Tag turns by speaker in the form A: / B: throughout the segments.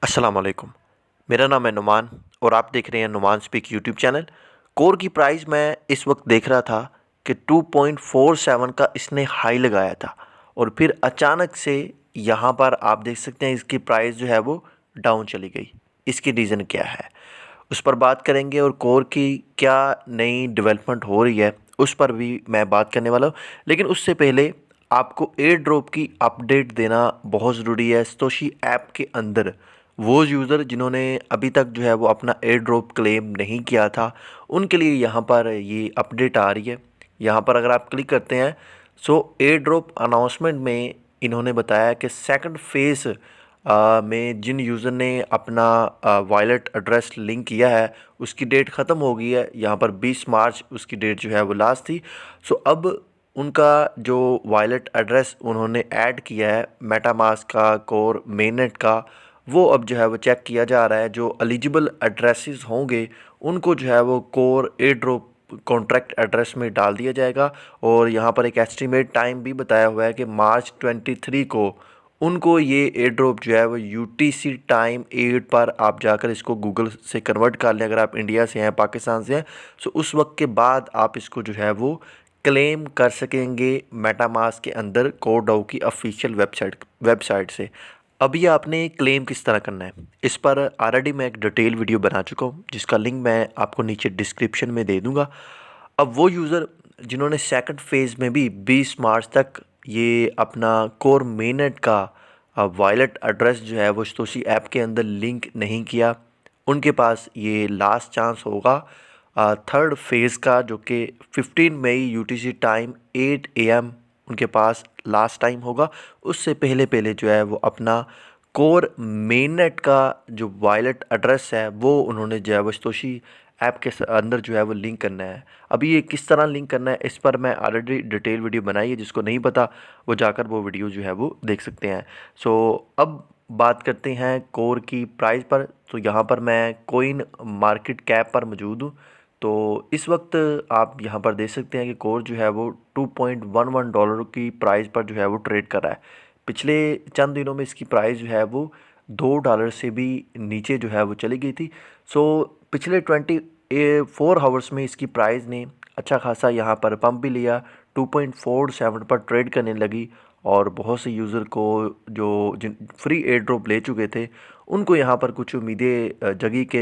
A: अस्सलाम वालेकुम। मेरा नाम है नुमान और आप देख रहे हैं नुमान स्पीक यूट्यूब चैनल। कोर की प्राइस मैं इस वक्त देख रहा था कि 2.47 का इसने हाई लगाया था और फिर अचानक से यहाँ पर आप देख सकते हैं इसकी प्राइस जो है वो डाउन चली गई। इसकी रीज़न क्या है उस पर बात करेंगे और कोर की क्या नई डेवलपमेंट हो रही है उस पर भी मैं बात करने वाला हूँ। लेकिन उससे पहले आपको एयर ड्रॉप की अपडेट देना बहुत ज़रूरी है। सतोशी ऐप के अंदर वो यूज़र जिन्होंने अभी तक जो है वो अपना एयर ड्रॉप क्लेम नहीं किया था उनके लिए यहाँ पर ये अपडेट आ रही है। यहाँ पर अगर आप क्लिक करते हैं सो एयर ड्रॉप अनाउंसमेंट में इन्होंने बताया कि सेकंड फेज़ में जिन यूज़र ने अपना वॉलेट एड्रेस लिंक किया है उसकी डेट ख़त्म हो गई है। यहाँ पर 20 मार्च उसकी डेट जो है वो लास्ट थी। सो अब उनका जो वॉलेट एड्रेस उन्होंने ऐड किया है मेटामास्क का, कोर मेननेट का, वो अब जो है वो चेक किया जा रहा है। जो एलिजिबल एड्रेसेस होंगे उनको जो है वो core air drop contract address में डाल दिया जाएगा। और यहाँ पर एक एस्टीमेट टाइम भी बताया हुआ है कि मार्च 23 को उनको ये एयर ड्रॉप जो है वो UTC टाइम 8 पर आप जाकर इसको गूगल से कन्वर्ट कर लें अगर आप इंडिया से हैं, पाकिस्तान से हैं। सो उस वक्त के बाद आप इसको जो है वो क्लेम कर सकेंगे मेटामास्क के अंदर कोरडाओ की ऑफिशियल वेबसाइट से। अभी आपने क्लेम किस तरह करना है इस पर ऑलरेडी मैं एक डिटेल वीडियो बना चुका हूँ जिसका लिंक मैं आपको नीचे डिस्क्रिप्शन में दे दूँगा। अब वो यूज़र जिन्होंने सेकंड फेज़ में भी 20 मार्च तक ये अपना कोर मेननेट का वॉलेट एड्रेस जो है वो सतोशी ऐप के अंदर लिंक नहीं किया उनके पास ये लास्ट चांस होगा थर्ड फेज़ का, जो कि 15 मई UTC टाइम 8 AM उनके पास लास्ट टाइम होगा। उससे पहले पहले जो है वो अपना कोर मेननेट का जो वॉलेट एड्रेस है वो उन्होंने जो है वो सतोशी ऐप के अंदर जो है वो लिंक करना है। अभी ये किस तरह लिंक करना है इस पर मैं ऑलरेडी डिटेल वीडियो बनाई है, जिसको नहीं पता वो जाकर वो वीडियो जो है वो देख सकते हैं। सो अब बात करते हैं कोर की प्राइस पर। तो यहाँ पर मैं कोइन मार्केट कैप पर मौजूद हूँ। तो इस वक्त आप यहाँ पर देख सकते हैं कि कोर जो है वो $2.11 की प्राइस पर जो है वो ट्रेड कर रहा है। पिछले चंद दिनों में इसकी प्राइस जो है वो $2 से भी नीचे जो है वो चली गई थी। सो पिछले 24 आवर्स में इसकी प्राइस ने अच्छा खासा यहाँ पर पंप भी लिया, 2.47 पर ट्रेड करने लगी। और बहुत से यूज़र को जो जिन फ्री एयर ड्रॉप ले चुके थे उनको यहाँ पर कुछ उम्मीदें जगी के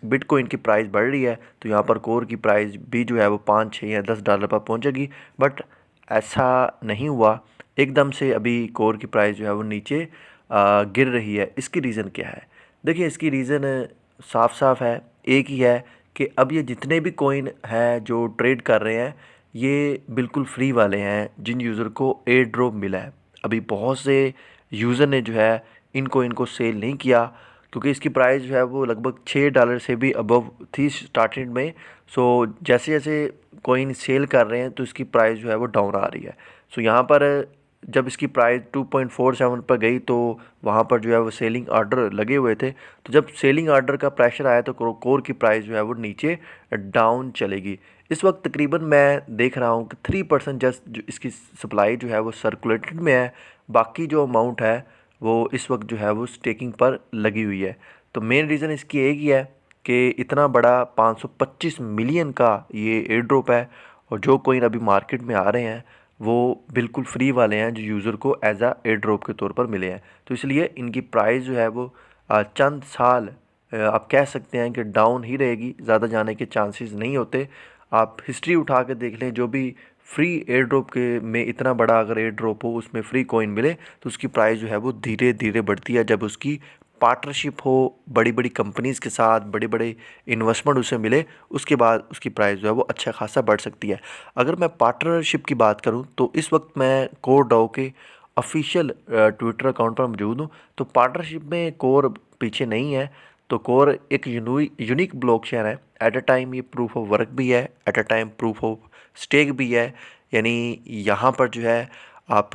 A: बिटकॉइन की प्राइस बढ़ रही है तो यहाँ पर कोर की प्राइस भी जो है वो 5, 6 या $10 पर पहुँचेगी। बट ऐसा नहीं हुआ, एकदम से अभी कोर की प्राइस जो है वो नीचे गिर रही है। इसकी रीज़न क्या है? देखिए इसकी रीज़न साफ साफ है, एक ही है कि अब ये जितने भी कॉइन हैं जो ट्रेड कर रहे हैं ये बिल्कुल फ्री वाले हैं जिन यूज़र को एयर ड्रॉप मिला है। अभी बहुत से यूज़र ने जो है इनको सेल नहीं किया क्योंकि इसकी प्राइस जो है वो लगभग $6 से भी अबव थी स्टार्टिंग में। सो जैसे जैसे कॉइन सेल कर रहे हैं तो इसकी प्राइस जो है वो डाउन आ रही है। सो यहाँ पर जब इसकी प्राइस 2.47 पर गई तो वहाँ पर जो है वो सेलिंग आर्डर लगे हुए थे। तो जब सेलिंग आर्डर का प्रेशर आया तो कोर की प्राइस जो है वो नीचे डाउन चलेगी। इस वक्त तकरीबन मैं देख रहा हूँ कि 3% जस्ट जो इसकी सप्लाई जो है वो सर्कुलेटेड में है, बाकी जो अमाउंट है वो इस वक्त जो है वो स्टेकिंग पर लगी हुई है। तो मेन रीज़न इसकी एक ही है कि इतना बड़ा 525 मिलियन का ये एयर ड्रॉप है और जो कोइन अभी मार्केट में आ रहे हैं वो बिल्कुल फ्री वाले हैं जो यूज़र को एज आ एयर ड्रॉप के तौर पर मिले हैं। तो इसलिए इनकी प्राइस जो है वो चंद साल आप कह सकते हैं कि डाउन ही रहेगी, ज़्यादा जाने के चांसेस नहीं होते। आप हिस्ट्री उठा के देख लें, जो भी फ्री एयर ड्रॉप के में इतना बड़ा अगर एयर ड्रॉप हो उसमें फ्री कॉइन मिले तो उसकी प्राइस जो है वो धीरे धीरे बढ़ती है। जब उसकी पार्टनरशिप हो बड़ी बड़ी कंपनीज़ के साथ, बड़े बड़े इन्वेस्टमेंट उसे मिले, उसके बाद उसकी प्राइस जो है वो अच्छा खासा बढ़ सकती है। अगर मैं पार्टनरशिप की बात करूं तो इस वक्त मैं कोरडाओ के ऑफिशियल ट्विटर अकाउंट पर मौजूद हूं। तो पार्टनरशिप में कोर पीछे नहीं है। तो कोर एक यूनिक ब्लॉकचेन है। एट अ टाइम ये प्रूफ ऑफ वर्क भी है, at a time proof of stake भी है। यानी यहाँ पर जो है आप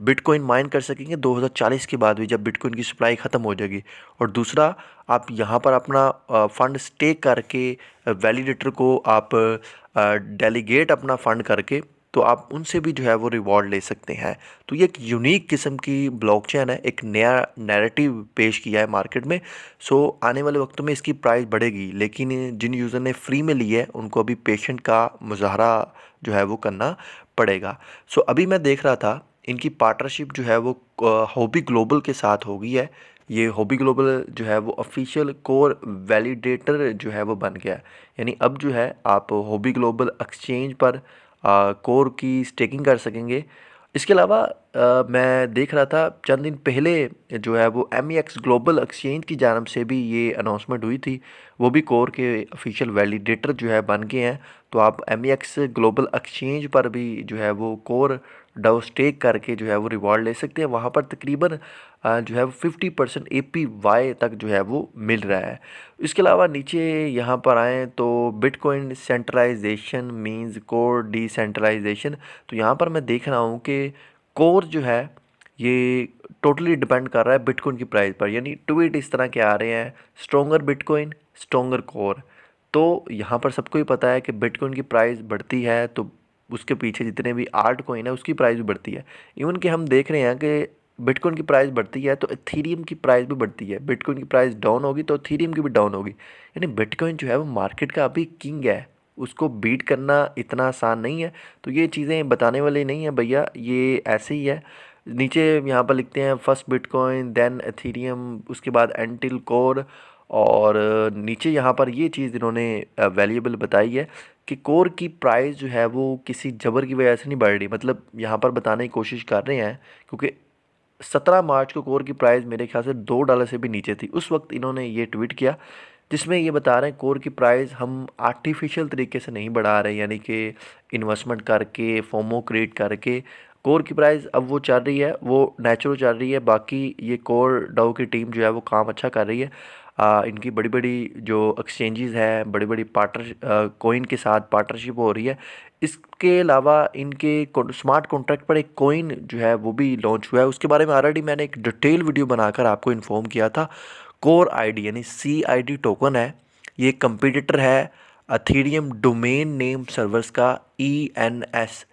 A: बिटकॉइन माइन कर सकेंगे 2040 के बाद भी, जब बिटकॉइन की सप्लाई ख़त्म हो जाएगी। और दूसरा, आप यहाँ पर अपना फ़ंड स्टेक करके वैलिडेटर को आप डेलीगेट अपना फ़ंड करके तो आप उनसे भी जो है वो रिवॉर्ड ले सकते हैं। तो ये एक यूनिक किस्म की ब्लॉकचेन है, एक नया नैरेटिव पेश किया है मार्केट में। सो आने वाले वक्तों में इसकी प्राइस बढ़ेगी, लेकिन जिन यूज़र ने फ्री में ली है उनको अभी पेशेंट का मुजाहरा जो है वो करना पड़ेगा। सो अभी मैं देख रहा था इनकी पार्टनरशिप जो है वो हॉबी ग्लोबल के साथ हो गई है। ये हॉबी ग्लोबल जो है वो ऑफिशियल कोर वैलिडेटर जो है वो बन गया है। यानी अब जो है आप हॉबी ग्लोबल एक्सचेंज पर कोर की स्टेकिंग कर सकेंगे। इसके अलावा मैं देख रहा था चंद दिन पहले जो है वो MEX ग्लोबल एक्सचेंज की जानब से भी ये अनाउंसमेंट हुई थी, वो भी कोर के ऑफिशियल वैलिडेटर जो है बन गए हैं। तो आप MEX ग्लोबल एक्सचेंज पर भी जो है वो कोर डाउ स्टेक करके जो है वो रिवॉर्ड ले सकते हैं। वहाँ पर तकरीबन जो है वो 50% APY तक जो है वो मिल रहा है। इसके अलावा नीचे यहाँ पर आएँ तो bitcoin centralization means core decentralization. तो यहाँ पर मैं देख रहा हूँ कि कोर जो है ये टोटली डिपेंड कर रहा है बिटकॉइन की प्राइस पर। यानी ट्वीट इस तरह के आ रहे हैं, स्ट्रोंगर बिटकॉइन स्ट्रोंगर कोर। तो यहाँ पर सबको ही पता है कि बिटकॉइन की प्राइस बढ़ती है तो उसके पीछे जितने भी आर्ट कॉइन है उसकी प्राइस भी बढ़ती है। इवन कि हम देख रहे हैं कि बिटकॉइन की प्राइस बढ़ती है तो एथीरियम की प्राइस भी बढ़ती है। बिटकॉइन की प्राइस डाउन होगी तो एथीरियम की भी डाउन होगी। यानी बिटकॉइन जो है वो मार्केट का अभी किंग है, उसको बीट करना इतना आसान नहीं है। तो ये चीज़ें बताने वाली नहीं है भैया, ये ऐसे ही है। नीचे यहाँ पर लिखते हैं फर्स्ट बिटकॉइन देन एथीरियम, उसके बाद एंटिल कोर। और नीचे यहाँ पर ये चीज़ इन्होंने वैल्यूएबल बताई है कि कोर की प्राइस जो है वो किसी जबर की वजह से नहीं बढ़ रही। मतलब यहाँ पर बताने की कोशिश कर रहे हैं क्योंकि 17 मार्च को कोर की प्राइस मेरे ख्याल से $2 से भी नीचे थी। उस वक्त इन्होंने ये ट्वीट किया जिसमें ये बता रहे हैं कोर की प्राइस हम आर्टिफिशियल तरीके से नहीं बढ़ा रहे, यानी कि इन्वेस्टमेंट करके फोमो क्रिएट करके। कोर की प्राइस अब वो चल रही है, वो नेचुरल चल रही है। बाकी ये कोर डाउ की टीम जो है वो काम अच्छा कर रही है। इनकी बड़ी बड़ी जो एक्सचेंजेस हैं, बड़ी बड़ी पार्टनर कोइन के साथ पार्टनरशिप हो रही है। इसके अलावा इनके स्मार्ट कॉन्ट्रैक्ट पर एक कोइन जो है वो भी लॉन्च हुआ है, उसके बारे में ऑलरेडी मैंने एक डिटेल वीडियो बनाकर आपको इन्फॉर्म किया था। कोर आईडी यानी CID टोकन है, ये कंपटीटर है अथीरियम डोमेन नेम सर्वर्स का ENS।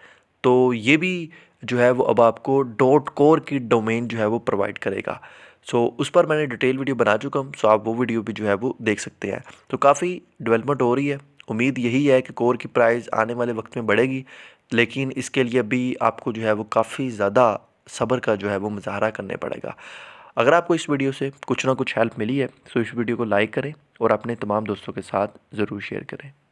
A: तो ये भी जो है वो अब आपको डॉट कोर की डोमेन जो है वो प्रोवाइड करेगा। सो उस पर मैंने डिटेल वीडियो बना चुका हूँ, सो आप वो वीडियो भी जो है वो देख सकते हैं। तो काफ़ी डेवलपमेंट हो रही है। उम्मीद यही है कि कोर की प्राइस आने वाले वक्त में बढ़ेगी, लेकिन इसके लिए भी आपको जो है वो काफ़ी ज़्यादा सब्र का जो है वो मुजाहरा करने पड़ेगा। अगर आपको इस वीडियो से कुछ ना कुछ हेल्प मिली है तो इस वीडियो को लाइक करें और अपने तमाम दोस्तों के साथ ज़रूर शेयर करें।